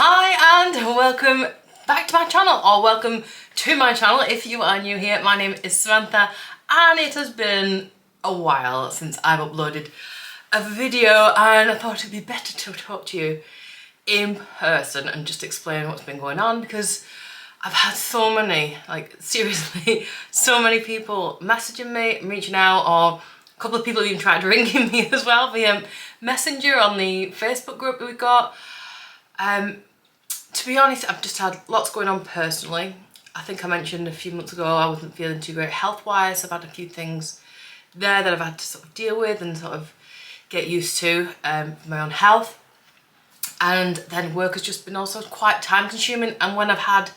Hi and welcome back to my channel, or welcome to my channel if you are new here. My name is Samantha and it has been a while since I've uploaded a video, and I thought it'd be better to talk to you in person and just explain what's been going on, because I've had so many, like seriously, so many people messaging me, reaching out, or a couple of people even tried ringing me as well via Messenger on the Facebook group that we've got. To be honest, I've just had lots going on personally. I think I mentioned a few months ago I wasn't feeling too great health-wise. I've had a few things there that I've had to sort of deal with and sort of get used to for my own health. And then work has just been also quite time-consuming, and when I've had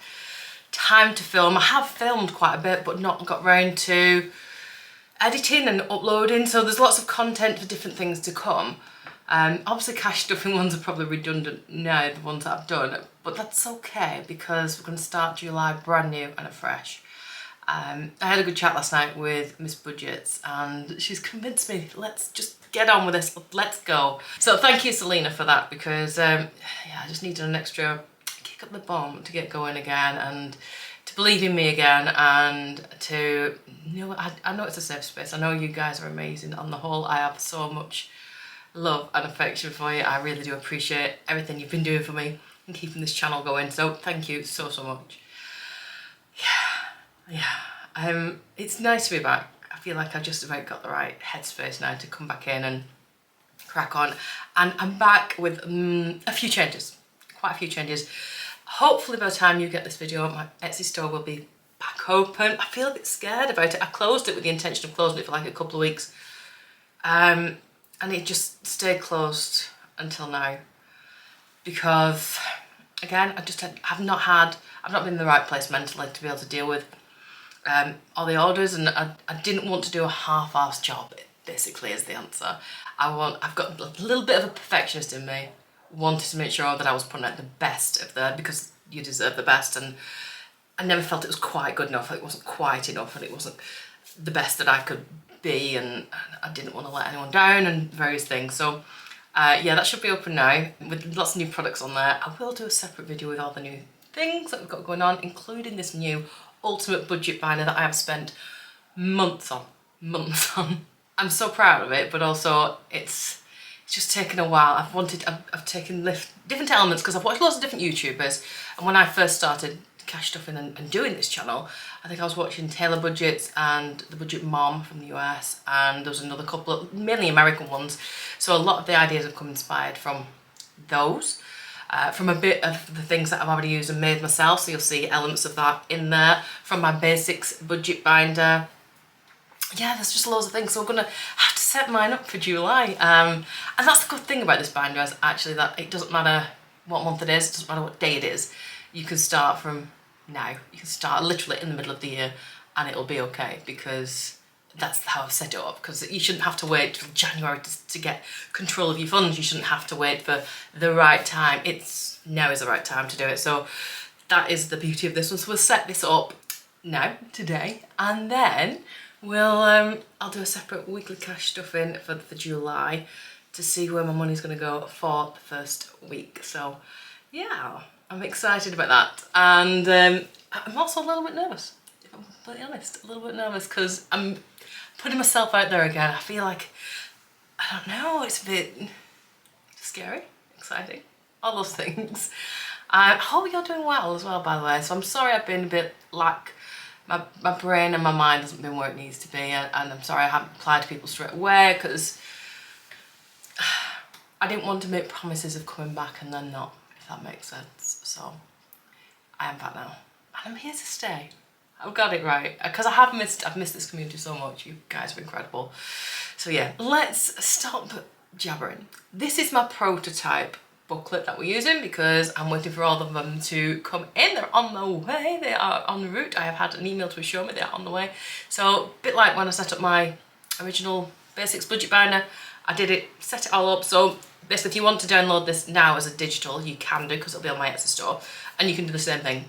time to film, I have filmed quite a bit but not got round to editing and uploading, so there's lots of content for different things to come. Obviously cash stuffing ones are probably redundant now, the ones that I've done, but that's okay because we're going to start July brand new and afresh. I had a good chat last night with Miss Budgets and she's convinced me, let's just get on with this, let's go. So thank you Selena for that, because yeah, I just needed an extra kick up the bum to get going again and to believe in me again, and to, you know, I know it's a safe space. I know you guys are amazing. On the whole, I have so much love and affection for you. I really do appreciate everything you've been doing for me and keeping this channel going, so thank you so much. Yeah, it's nice to be back. I feel like I've just about got the right headspace now to come back in and crack on, and I'm back with a few changes, quite a few changes. Hopefully by the time you get this video, my Etsy store will be back open. I feel a bit scared about it. I closed it with the intention of closing it for like a couple of weeks, and it just stayed closed until now because, again, I've not been in the right place mentally to be able to deal with all the orders, and I didn't want to do a half-assed job, basically, is the answer. I've got a little bit of a perfectionist in me, wanted to make sure that I was putting out the best of because you deserve the best, and I never felt it was quite good enough. It wasn't quite enough, and it wasn't the best that I could be, and I didn't want to let anyone down and various things. So yeah, that should be open now with lots of new products on there. I will do a separate video with all the new things that we've got going on, including this new ultimate budget binder that I have spent months on. I'm so proud of it, but also it's just taken a while. I've taken different elements because I've watched lots of different YouTubers, and when I first started cash stuffing and doing this channel, I think I was watching Taylor Budgets and The Budget Mom from the US, and there was another couple of mainly American ones, so a lot of the ideas have come inspired from those, from a bit of the things that I've already used and made myself, so you'll see elements of that in there, from my basics budget binder. Yeah, there's just loads of things, so I'm gonna have to set mine up for July, and that's the good thing about this binder, is actually that it doesn't matter what month it is, it doesn't matter what day it is. You can start from now. You can start literally in the middle of the year and it'll be okay, because that's how I've set it up, because you shouldn't have to wait till January to get control of your funds. You shouldn't have to wait for the right time. Now is the right time to do it. So that is the beauty of this one. So we'll set this up now, today, and then I'll do a separate weekly cash stuffing for July to see where my money's going to go for the first week. So yeah, I'm excited about that, and I'm also a little bit nervous, if I'm completely honest, a little bit nervous because I'm putting myself out there again. I feel like, I don't know, it's a bit scary, exciting, all those things. I hope you're doing well as well, by the way. So I'm sorry I've been a bit my brain and my mind hasn't been where it needs to be, and I'm sorry I haven't replied to people straight away because I didn't want to make promises of coming back and then not, if that makes sense. So I am back now and I'm here to stay. I've got it right, because I've missed this community so much. You guys are incredible. So yeah, let's stop jabbering. This is my prototype booklet that we're using because I'm waiting for all of them to come in. They're on the way, they are en route. I have had an email to assure me they're on the way. So a bit like when I set up my original basics budget binder, I did it, set it all up. So basically, if you want to download this now as a digital, you can do, because it'll be on my Etsy store, and you can do the same thing.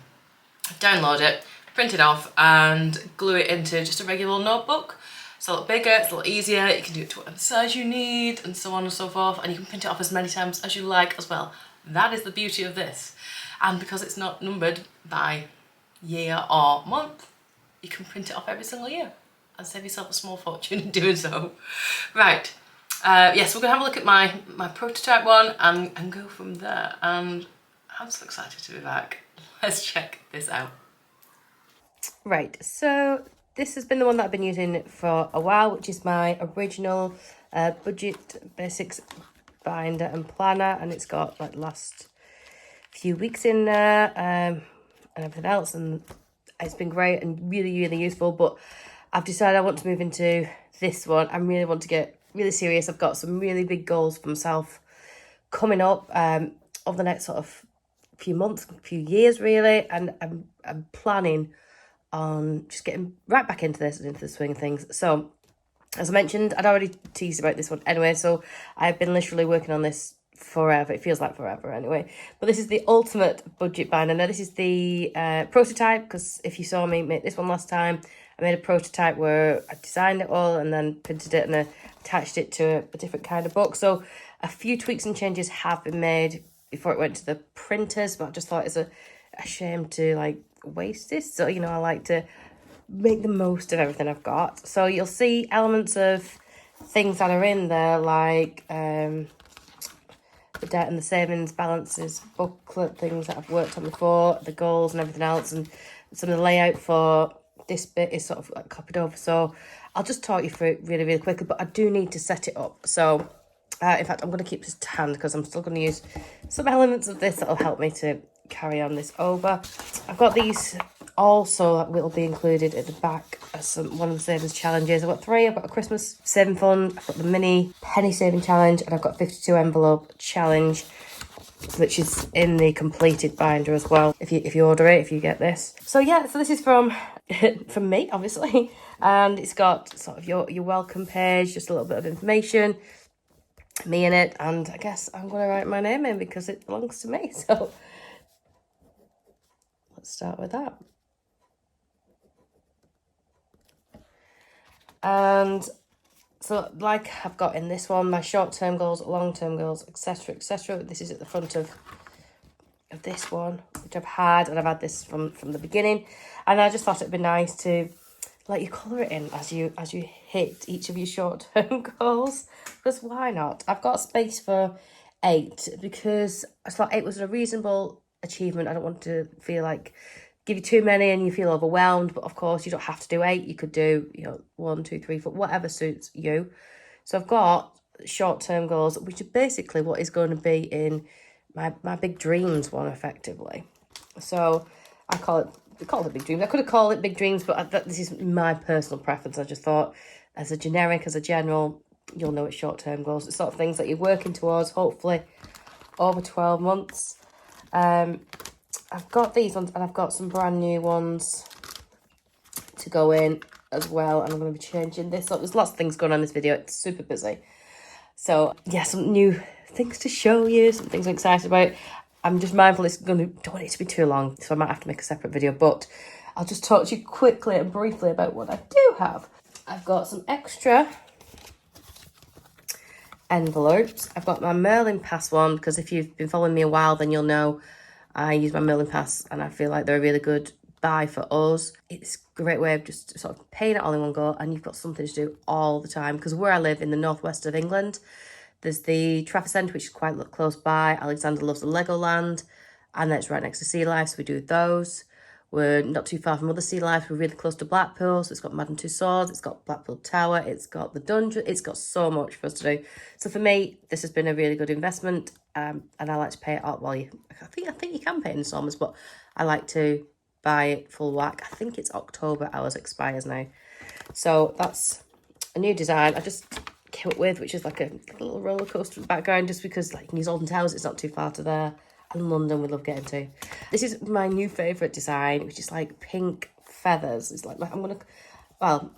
Download it, print it off, and glue it into just a regular notebook. It's a lot bigger, it's a lot easier, you can do it to whatever size you need, and so on and so forth, and you can print it off as many times as you like as well. That is the beauty of this. And because it's not numbered by year or month, you can print it off every single year and save yourself a small fortune in doing so. Right, yes, we're gonna have a look at my prototype one and go from there. And I'm so excited to be back. Let's check this out. Right, so this has been the one that I've been using for a while, which is my original Budget Basics binder and planner, and it's got like the last few weeks in there and everything else, and it's been great and really, really useful. But I've decided I want to move into this one. I really want to get really serious. I've got some really big goals for myself coming up over the next sort of few months, few years really, and I'm planning on just getting right back into this and into the swing of things. So as I mentioned, I'd already teased about this one anyway, so I've been literally working on this forever. It feels like forever anyway. But this is the ultimate budget binder. Now this is the prototype, because if you saw me make this one last time, I made a prototype where I designed it all and then printed it and attached it to a different kind of book. So a few tweaks and changes have been made before it went to the printers, but I just thought it's a shame to like waste this. So, you know, I like to make the most of everything I've got. So you'll see elements of things that are in there, like the debt and the savings balances booklet, things that I've worked on before, the goals and everything else, and some of the layout for this bit is sort of like copied over. So I'll just talk you through it really, really quickly, but I do need to set it up. So in fact, I'm going to keep this to hand because I'm still going to use some elements of this that'll help me to carry on this over. I've got these also that will be included at the back as one of the savings challenges. I've got 3. I've got a Christmas saving fund, I've got the mini penny saving challenge, and I've got 52 envelope challenge, which is in the completed binder as well if you order it, if you get this. So yeah, so this is from from me, obviously, and it's got sort of your welcome page, just a little bit of information, me in it, and I guess I'm going to write my name in because it belongs to me. So let's start with that. And so like I've got in this one, my short-term goals, long-term goals, etc, etc. This is at the front of this one, which I've had, and I've had this from the beginning, and I just thought it'd be nice to let you colour it in as you hit each of your short-term goals, because why not? I've got space for 8 because I thought 8 was a reasonable achievement. I don't want to feel like give you too many and you feel overwhelmed, but of course you don't have to do 8. You could do, you know, 1, 2, 3, 4, whatever suits you. So I've got short-term goals, which are basically what is going to be in my big dreams one, effectively. So I call it big dreams. I could have called it big dreams, but this is my personal preference. I just thought as a generic, as a general, you'll know it's short-term goals. It's sort of things that you're working towards, hopefully over 12 months. I've got these ones, and I've got some brand new ones to go in as well, and I'm going to be changing this up. There's lots of things going on in this video. It's super busy. So yeah, some new things to show you, some things I'm excited about. I'm just mindful don't want it to be too long, so I might have to make a separate video, but I'll just talk to you quickly and briefly about what I do have. I've got some extra envelopes. I've got my Merlin Pass one, because if you've been following me a while, then you'll know I use my Merlin Pass, and I feel like they're a really good buy for us. It's a great way of just sort of paying it all in one go, and you've got something to do all the time, because where I live in the northwest of England, there's the Trafford Centre, which is quite close by. Alexander loves the Legoland, and that's right next to Sea Life, so we do those. We're not too far from other Sea Life. We're really close to Blackpool, so it's got Madame Tussauds, it's got Blackpool Tower, it's got the Dungeon, it's got so much for us to do. So for me, this has been a really good investment, and I like to pay it out while I think you can pay it in installments, but I like to buy it full whack. I think it's October, ours expires now. So that's a new design I just came up with, which is like a little roller coaster in the background, just because like New Alton Towers, it's not too far to there. And London we love getting to. This is my new favourite design, which is like pink feathers. It's like, I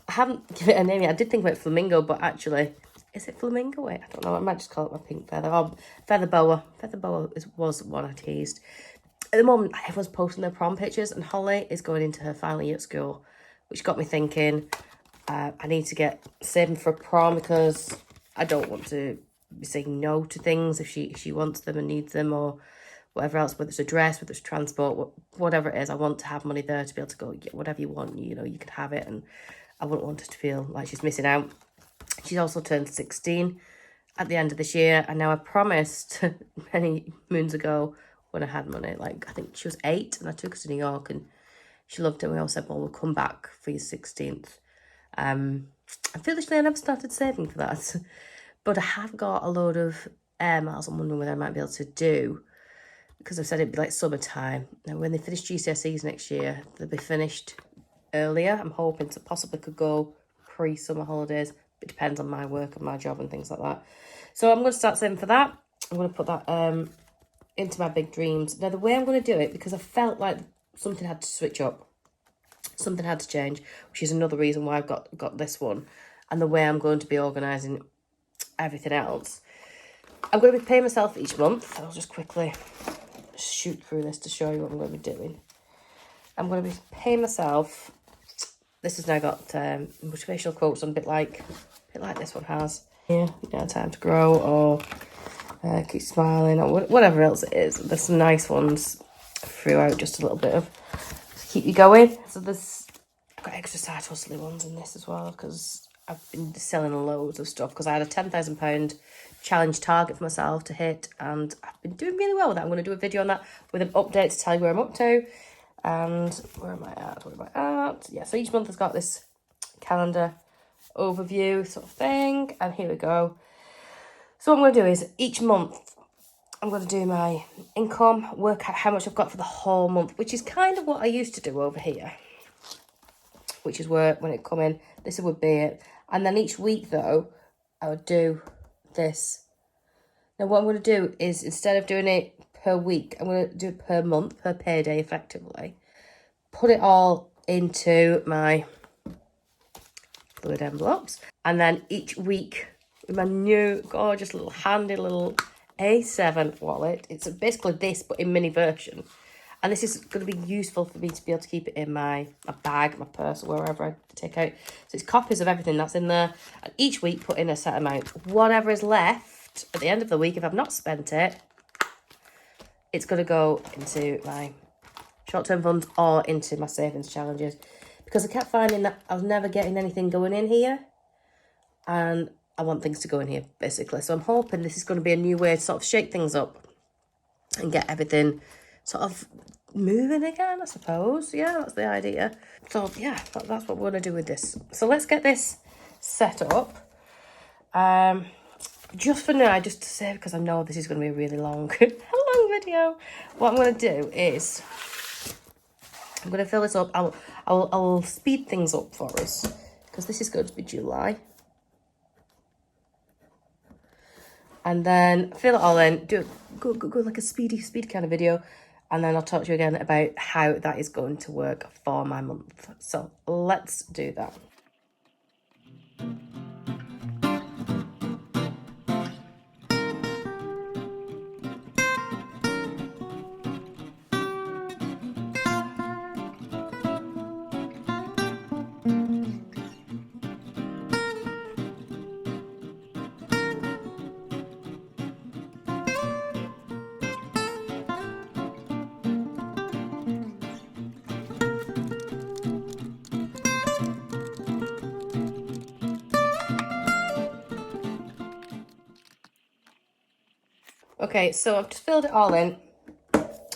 haven't given it a name yet. I did think about flamingo, but actually, is it flamingo? Wait, I don't know. I might just call it my pink feather. Oh, feather boa. Feather boa was one I teased. At the moment, everyone's posting their prom pictures, and Holly is going into her final year at school, which got me thinking, I need to get saving for a prom, because I don't want to be saying no to things if she wants them and needs them, or whatever else, whether it's a dress, whether it's transport, whatever it is, I want to have money there to be able to go get whatever you want, you know, you can have it, and I wouldn't want her to feel like she's missing out. She's also turned 16 at the end of this year, and now I promised many moons ago when I had money, like I think she was 8 and I took her to New York and she loved it. We all said, well, we'll come back for your 16th. And foolishly I never started saving for that. But I have got a load of air miles I'm wondering whether I might be able to do, because I've said it'd be like summertime. Now when they finish GCSEs next year, they'll be finished earlier. I'm hoping to possibly could go pre-summer holidays. It depends on my work and my job and things like that. So I'm going to start saving for that. I'm going to put that into my big dreams. Now the way I'm going to do it, because I felt like something had to switch up. Something had to change, which is another reason why I've got this one. And the way I'm going to be organising everything else. I'm going to be paying myself each month. I'll just quickly shoot through this to show you what I'm going to be doing. I'm going to be paying myself. This has now got motivational quotes on, a bit like this one has. Yeah, time to grow, or keep smiling, or whatever else it is. There's some nice ones throughout, just a little bit of to keep you going. So I've got extra side hustly ones in this as well, because I've been selling loads of stuff, because I had a £10,000 challenge target for myself to hit, and I've been doing really well with that. I'm going to do a video on that with an update to tell you where I'm up to. And where am I at? Yeah, so each month has got this calendar overview sort of thing. And here we go. So what I'm going to do is each month I'm going to do my income, work out how much I've got for the whole month, which is kind of what I used to do over here, which is where when it come in, this would be it. And then each week though, I would do this. Now what I'm going to do is, instead of doing it per week, I'm going to do it per month, per payday effectively. Put it all into my fluid envelopes. And then each week, with my new gorgeous little handy little A7 wallet. It's basically this, but in mini version. And this is going to be useful for me to be able to keep it in my bag, my purse, or wherever I take out. So it's copies of everything that's in there. And each week put in a set amount. Whatever is left at the end of the week, if I've not spent it, it's going to go into my short-term funds or into my savings challenges. Because I kept finding that I was never getting anything going in here. And I want things to go in here, basically. So I'm hoping this is going to be a new way to sort of shake things up and get everything sort of moving again, I suppose. Yeah, that's the idea. So yeah, that's what we're going to do with this. So let's get this set up. Just for now, just to say, because I know this is going to be a really long, long video. What I'm going to do is I'm going to fill this up. I'll speed things up for us, because this is going to be July. And then fill it all in, go like a speedy kind of video. And then I'll talk to you again about how that is going to work for my month. So let's do that. Okay, so I've just filled it all in.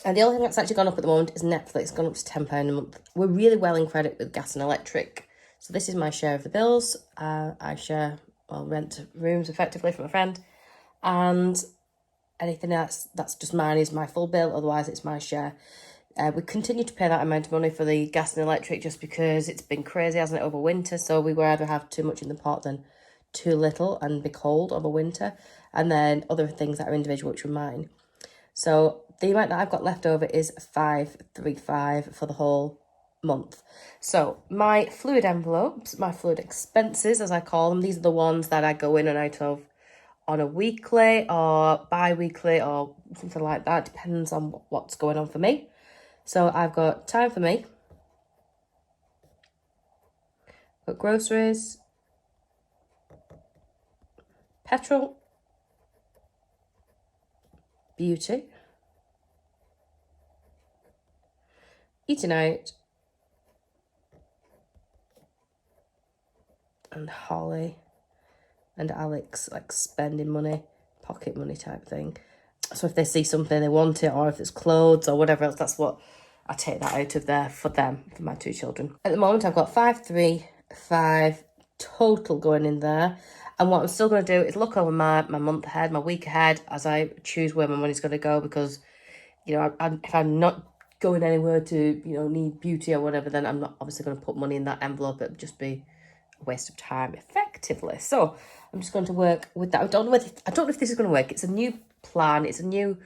And the only thing that's actually gone up at the moment is Netflix, gone up to £10 a month. We're really well in credit with gas and electric. So this is my share of the bills. I rent rooms effectively from a friend. And anything else that's just mine is my full bill, otherwise it's my share. We continue to pay that amount of money for the gas and electric just because it's been crazy, hasn't it, over winter. So we would rather have too much in the pot than too little and be cold over winter. And then other things that are individual, which are mine. So the amount that I've got left over is £535 for the whole month. So my fluid envelopes, my fluid expenses, as I call them, these are the ones that I go in and out of on a weekly or bi-weekly or something like that. Depends on what's going on for me. So I've got time for me. Got groceries, petrol, beauty, eating out, and Holly and Alex like spending money, pocket money type thing. So if they see something, they want it, or if it's clothes or whatever else, that's what I take that out of there for them, for my two children. At the moment, I've got 535 total going in there. And what I'm still going to do is look over my month ahead, my week ahead, as I choose where my money's going to go. Because, you know, if I'm not going anywhere to, you know, need beauty or whatever, then I'm not obviously going to put money in that envelope. It would just be a waste of time, effectively. So I'm just going to work with that. I don't know if this is going to work. It's a new plan. It's a new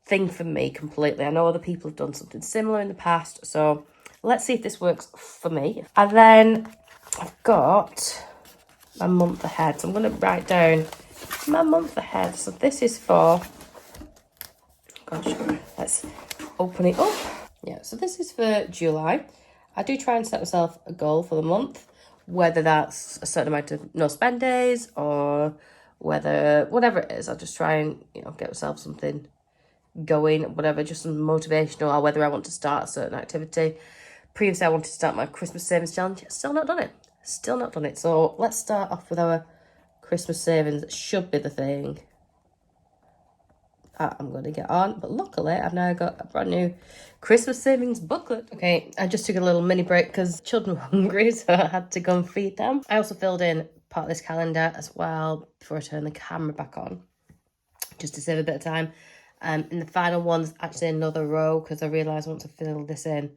thing for me completely. I know other people have done something similar in the past, so let's see if this works for me. And then I've got my month ahead, so I'm going to write down my month ahead. So this is for, gosh, let's open it up. Yeah, so this is for July. I do try and set myself a goal for the month, whether that's a certain amount of no spend days or whatever it is. I'll just try and, you know, get myself something going, whatever, just some motivational, or whether I want to start a certain activity. Previously, I wanted to start my Christmas savings challenge. Still not done it. So let's start off with our Christmas savings. It should be the thing I'm going to get on. But luckily, I've now got a brand new Christmas savings booklet. Okay, I just took a little mini break because children were hungry, so I had to go and feed them. I also filled in part of this calendar as well before I turn the camera back on, just to save a bit of time. And the final one's actually another row, because I realised once I filled this in,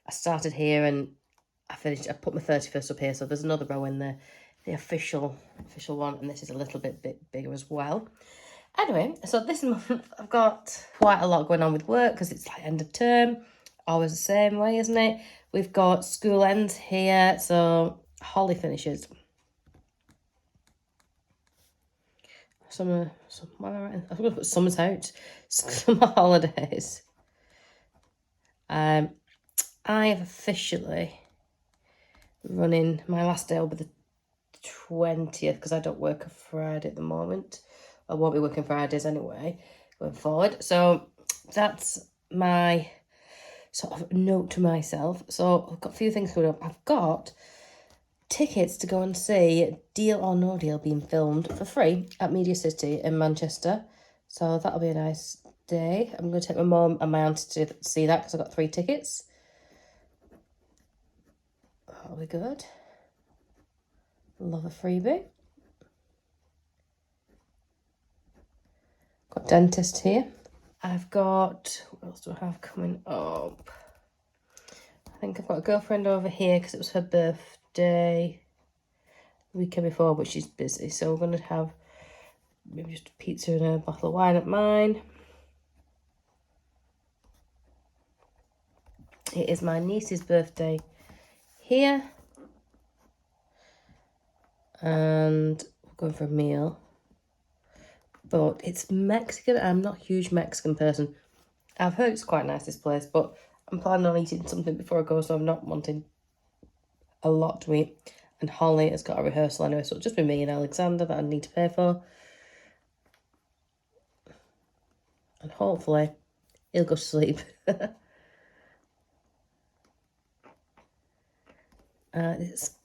I started here and I put my 31st up here, so there's another row in there, the official one, and this is a little bit bigger as well. Anyway, so this month I've got quite a lot going on with work, because it's like end of term, always the same way, isn't it? We've got school ends here, so Holly finishes. Summer's out. Summer holidays. I have officially running, my last day will be the 20th, because I don't work a Friday at the moment. I won't be working Fridays anyway, going forward. So that's my sort of note to myself. So I've got a few things coming up. I've got tickets to go and see Deal or No Deal being filmed for free at Media City in Manchester. So that'll be a nice day. I'm going to take my mum and my auntie to see that, because I've got 3 tickets. That'll be good. Love a freebie. Got dentist here. I've got, what else do I have coming up? I think I've got a girlfriend over here because it was her birthday the weekend before, but she's busy. So we're going to have maybe just a pizza and a bottle of wine at mine. It is my niece's birthday here. And we're going for a meal. But it's Mexican. I'm not a huge Mexican person. I've heard it's quite nice, this place, but I'm planning on eating something before I go, so I'm not wanting a lot to eat. And Holly has got a rehearsal anyway, so it'll just be me and Alexander that I need to pay for. And hopefully he'll go to sleep. It's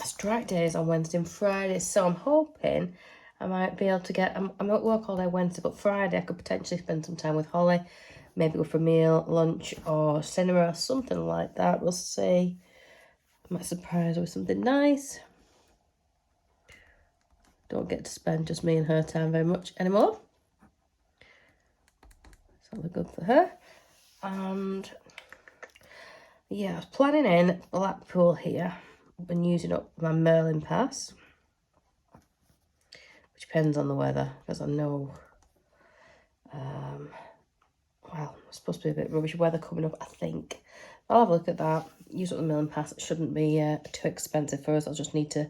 strike days on Wednesday and Friday, so I'm hoping I might be able to get, I'm at work all day Wednesday, but Friday I could potentially spend some time with Holly, maybe go for a meal, lunch, or cinema, or something like that. We'll see. I might surprise her with something nice. Don't get to spend just me and her time very much anymore. So that'll be good for her. And yeah, I was planning in Blackpool here. I've been using up my Merlin pass, which depends on the weather, because I know, well, it's supposed to be a bit rubbish weather coming up, I think. I'll have a look at that. Use up the Merlin pass. It shouldn't be too expensive for us. I'll just need to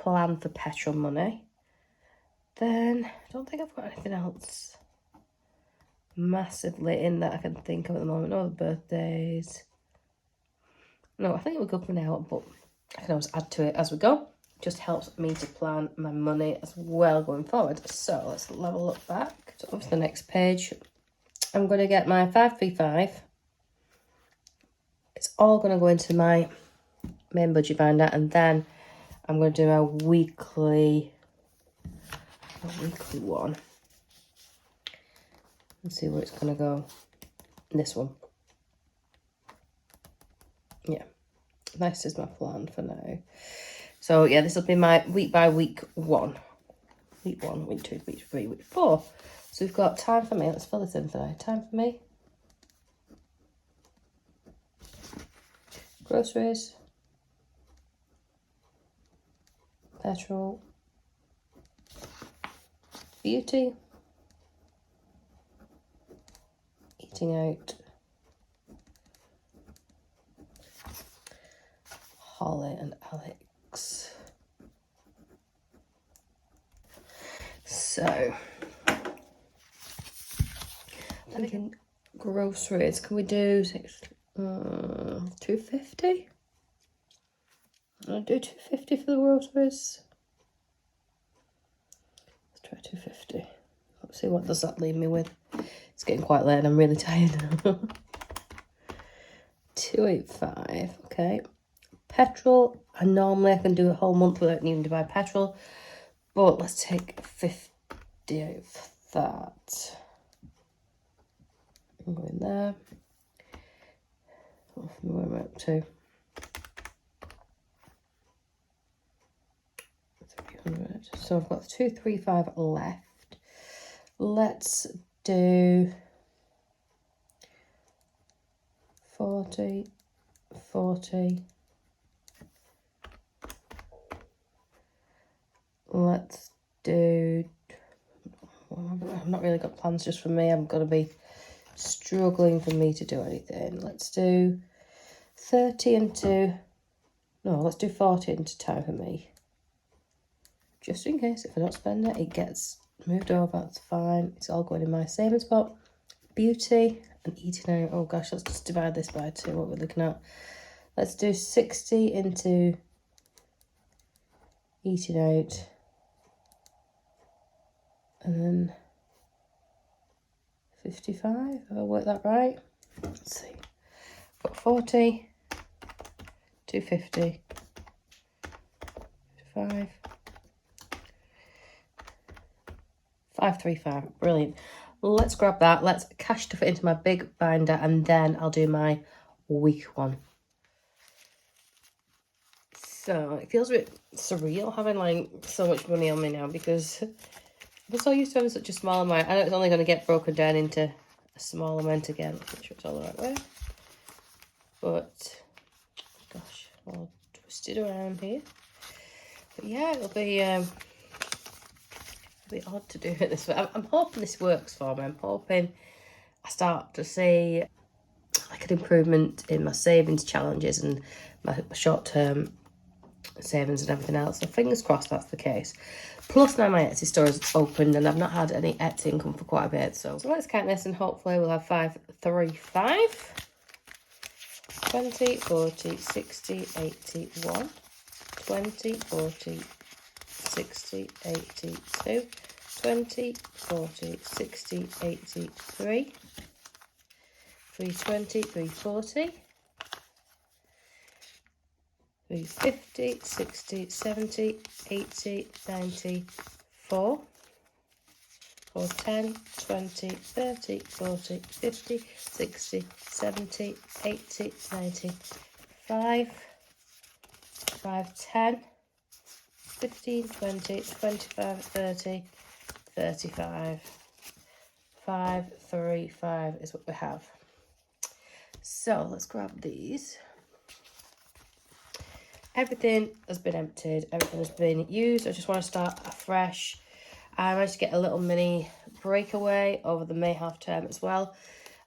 plan for petrol money. Then, I don't think I've got anything else massively in that I can think of at the moment. No, the birthdays. No, I think we're good for now, but I can always add to it as we go. Just helps me to plan my money as well going forward. So let's have a look back. So on to the next page. I'm going to get my 535 it's all going to go into my main budget binder, and then I'm going to do a weekly one and see where it's going to go. This one. Yeah, this is my plan for now. So yeah, this will be my week by week one. Week 1, week 2, week 3, week 4. So we've got time for me. Let's fill this in for now. Time for me. Groceries. Petrol. Beauty. Eating out. Holly and Alex. So, thinking groceries. Can we do 250? I'll do 250 for the groceries. Let's try 250. Let's see what does that leave me with. It's getting quite late and I'm really tired. 285. Okay. Petrol. I can do a whole month without needing to buy petrol. But let's take 50 out of that. I'm going there. Where am I up to? 300. So I've got 235 left. Let's do 40, 40. Let's do, I've not really got plans just for me. I'm going to be struggling for me to do anything. Let's do 30 into, no, let's do 40 into time for me. Just in case if I don't spend it, it gets moved over, that's fine. It's all going in my savings pot. Beauty and eating out. Oh gosh, let's just divide this by 2, what we're looking at. Let's do 60 into eating out. And then 55, have I worked that right? Let's see. Got 40, 250, 55, 535. Brilliant. Let's grab that. Let's cash stuff it into my big binder and then I'll do my week one. So it feels a bit surreal having like so much money on me now because I'm so used to having such a small amount. I know it's only going to get broken down into a small amount again. Make sure it's all the right way. But, gosh, I'll twist it around here. But yeah, it'll be odd to do it this way. I'm hoping this works for me. I'm hoping I start to see like an improvement in my savings challenges and my short-term savings and everything else. So fingers crossed that's the case. Plus now my Etsy store is opened and I've not had any Etsy income for quite a bit. So let's count this and hopefully we'll have 535, 20, 40, 60, 81, 20, 40, 60, 82, 20, 40, 60, 83, 320, 340, 350, 60, 70, 80, 94, 410, 20, 30, 40, 50, 60, 70, 80, 95, 510, 15, 20, 25, 30, 35, 535 is what we have. So let's grab these. Everything has been emptied, everything has been used. I just want to start afresh. I managed to get a little mini breakaway over the May half term as well.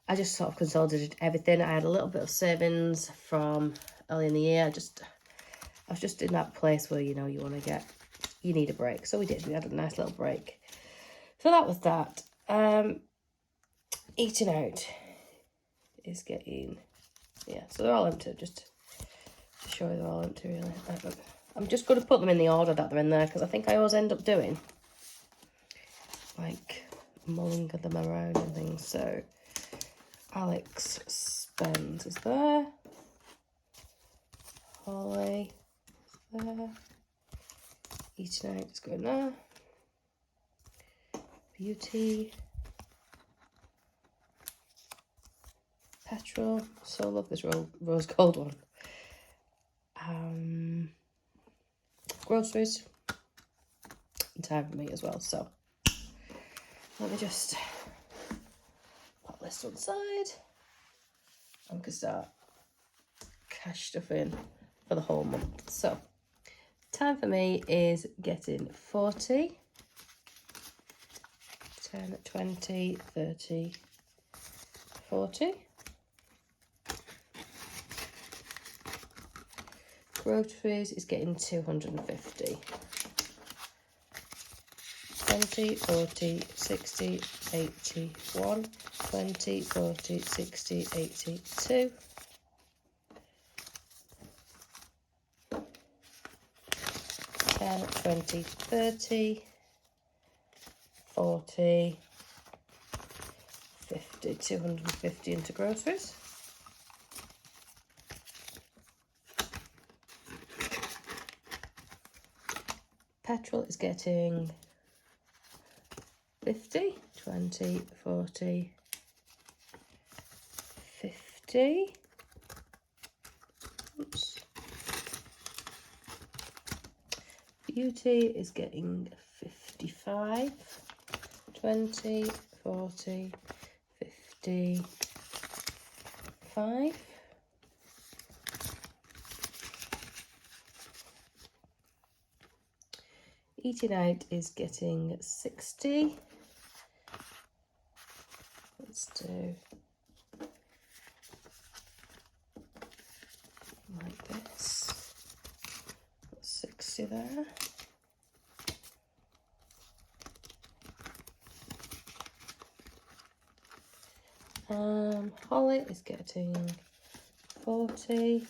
I just sort of consolidated everything. I had a little bit of savings from early in the year. I was just in that place where, you know, you need a break. So we did, we had a nice little break. So that was that. Eating out is getting, yeah, so they're all empty, just to show you they're all empty really. I'm just going to put them in the order that they're in there because I think I always end up doing like mulling them around and things. So Alex spends is there. Holly, there. Eating out is going there. Beauty. Petrol. So love this rose gold one. Groceries. And time for me as well. So let me just put this to one side. And we can start cash stuff in for the whole month. So time for me is getting 40, 10, 20, 30, 40. Groceries is getting 250. 20, 40, 60, 80, 1, 20, 40, 60, 80, 2. 10, 20, 30, 40, 50, 250 into groceries. Petrol is getting 50, 20, 40, 50. Oops. Beauty is getting 55, 20, 40, 55. Eating out is getting 60. Let's do like this. 60 there. Holly is getting 40. Let's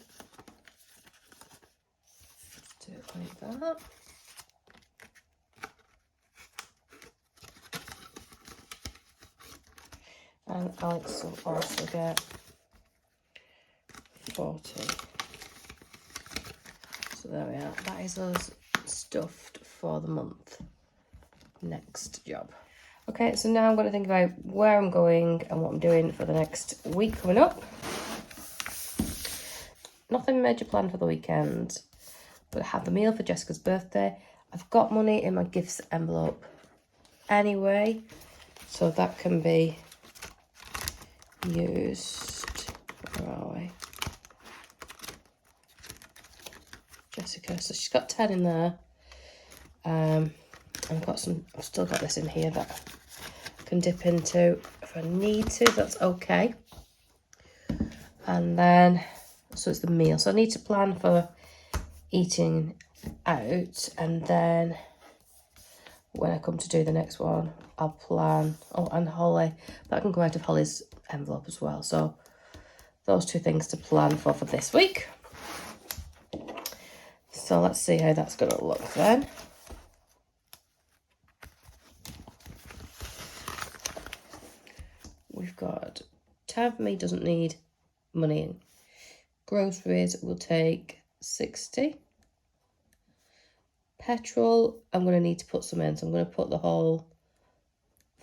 do it like that. And Alex will also get 40. So there we are. That is us stuffed for the month. Next job. Okay, so now I'm going to think about where I'm going and what I'm doing for the next week coming up. Nothing major planned for the weekend, but I have the meal for Jessica's birthday. I've got money in my gifts envelope anyway, so that can be used. Where are we? Jessica, so she's got 10 in there. I've still got this in here that I can dip into if I need to. That's okay. And then, so it's the meal. So I need to plan for eating out, and then when I come to do the next one, I'll plan. Oh, and Holly, that can go out of Holly's envelope as well. So those two things to plan for this week. So let's see how that's going to look then. We've got time for me doesn't need money in. Groceries will take 60. Petrol, I'm going to need to put some in, so I'm going to put the whole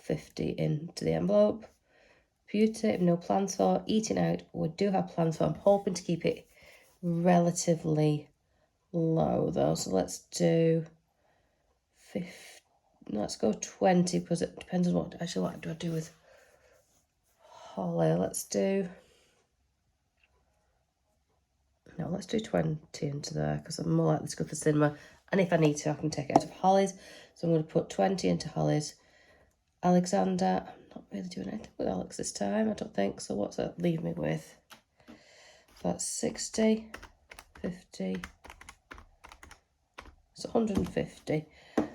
50 into the envelope. Beauty, I have no plans for. Eating out, we do have plans for. I'm hoping to keep it relatively low though, so let's do 50. Let's go 20 because it depends on what do I do with Holly. Let's do 20 into there because I'm more likely to go for cinema, and if I need to I can take it out of Holly's, so I'm going to put 20 into Holly's. Alexander, I'm not really doing anything with Alex this time, I don't think, so what's that leave me with? That's 60, 50, it's 150.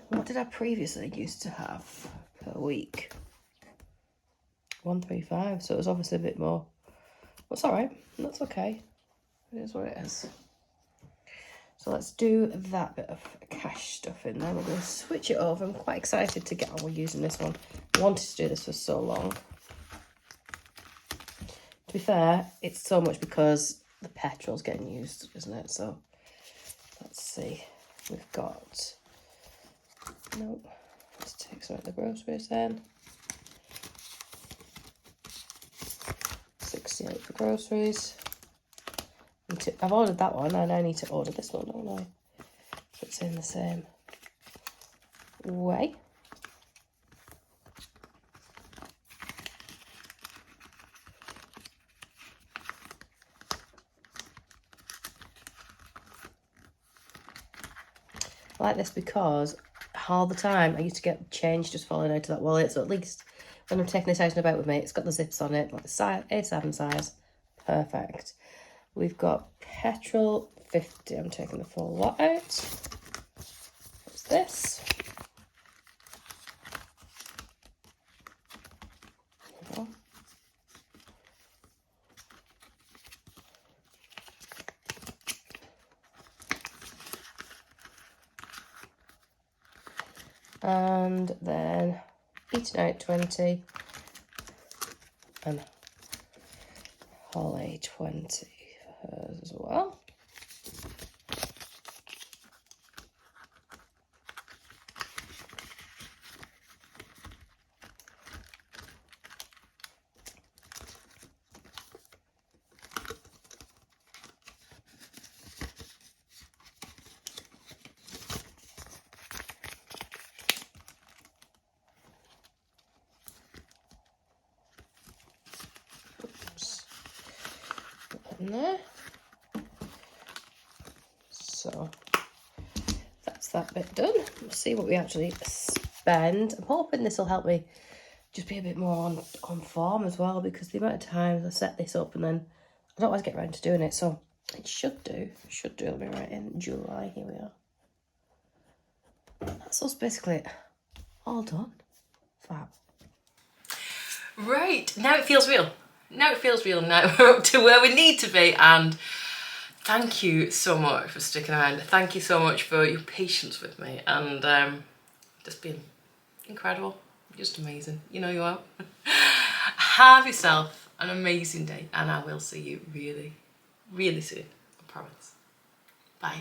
What did I previously used to have per week? 135, so it was obviously a bit more. That's all right, that's okay. It is what it is. So let's do that bit of cash stuff in there. We're going to switch it over. I'm quite excited to get on with using this one. I wanted to do this for so long. To be fair, it's so much because the petrol's getting used, isn't it? So let's see, we've got, nope, let's take some of the groceries then. 68 for groceries. I've ordered that one, and I need to order this one, don't I? So it's in the same way. I like this because all the time I used to get change just falling out of that wallet, so at least when I'm taking this out and about with me, it's got the zips on it, like the size, A7 size. Perfect. We've got petrol 50. I'm taking the full lot out. What's this? There we go. And then eating out 20 and Holly 20 for hers as well. In there. So that's that bit done. Let's see what we actually spend. I'm hoping this will help me just be a bit more on form as well, because the amount of times I set this up and then I don't always get around to doing it. So it should do. Let me write in July. Here we are. That's us basically all done. Fab. Right, now it feels real. Now we're up to where we need to be, and thank you so much for sticking around. Thank you so much for your patience with me, and just being incredible, just amazing. You know you are. Have yourself an amazing day, and I will see you really, really soon. I promise. Bye.